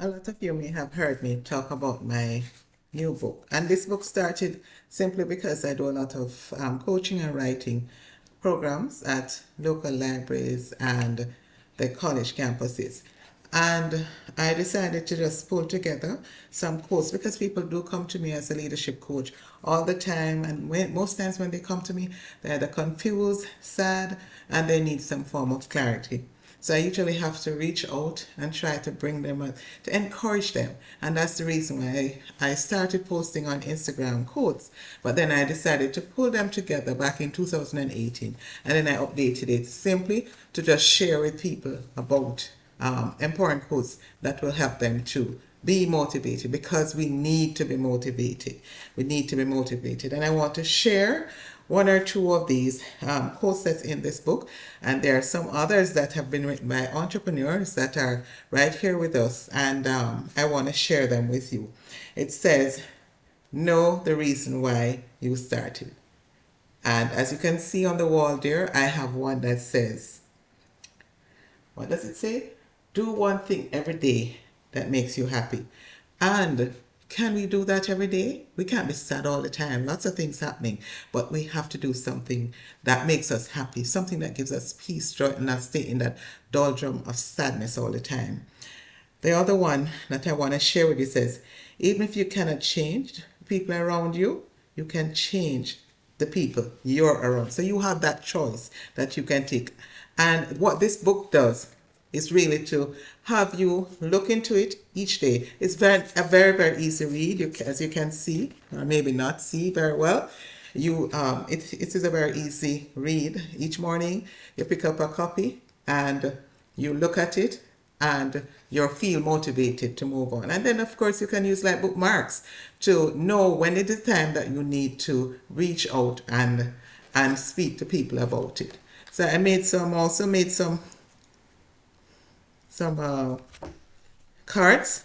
A lot of you may have heard me talk about my new book. And this book started simply because I do a lot of coaching and writing programs at local libraries and the college campuses. And I decided to just pull together some quotes because people do come to me as a leadership coach all the time. And most times when they come to me, they're either confused, sad, and they need some form of clarity. So I usually have to reach out and try to bring them up, to encourage them. And that's the reason why I started posting on Instagram quotes. But then I decided to pull them together back in 2018. And then I updated it simply to just share with people about important quotes that will help them to be motivated, because we need to be motivated. We need to be motivated. And I want to share one or two of these quotes that's in this book. And there are some others that have been written by entrepreneurs that are right here with us. And I want to share them with you. It says, know the reason why you started. And as you can see on the wall there, I have one that says, what does it say? Do one thing every day that makes you happy. And can we do that every day? We can't be sad all the time. Lots of things happening, but we have to do something that makes us happy, something that gives us peace, joy, and not stay in that doldrum of sadness all the time. The other one that I want to share with you says, even if you cannot change people around you, you can change the people you're around. So you have that choice that you can take. And what this book does is really to have you look into it each day. It's a very easy read, as you can see, or maybe not see very well. It is a very easy read. Each morning you pick up a copy and you look at it and you feel motivated to move on. And then of course you can use like bookmarks to know when it is time that you need to reach out and speak to people about it. So I also made some cards,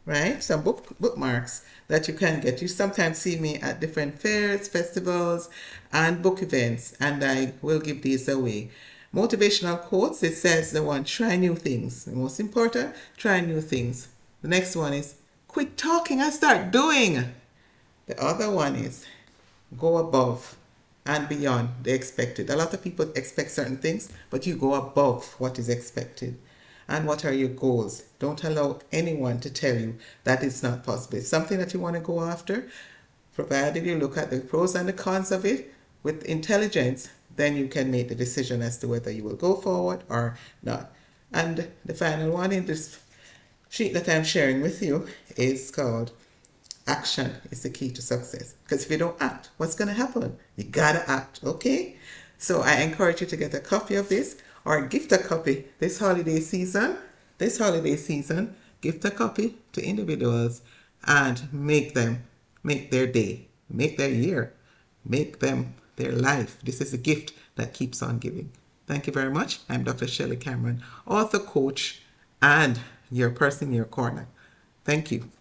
right? Some bookmarks that you can get. You sometimes see me at different fairs, festivals, and book events, and I will give these away. Motivational quotes, it says the one, try new things. The most important, try new things. The next one is, quit talking and start doing. The other one is, go above and beyond the expected. A lot of people expect certain things, but you go above what is expected. And what are your goals? Don't allow anyone to tell you that it's not possible. It's something that you want to go after, provided you look at the pros and the cons of it with intelligence, then you can make the decision as to whether you will go forward or not. And the final one in this sheet that I'm sharing with you is called action is the key to success. Because if you don't act, what's going to happen? You gotta act, okay? So I encourage you to get a copy of this or gift a copy this holiday season. Gift a copy to individuals and make their day, make their year, make them their life. This is a gift that keeps on giving. Thank you very much. I'm Dr. Shelley Cameron, author, coach, and your person in your corner. Thank you.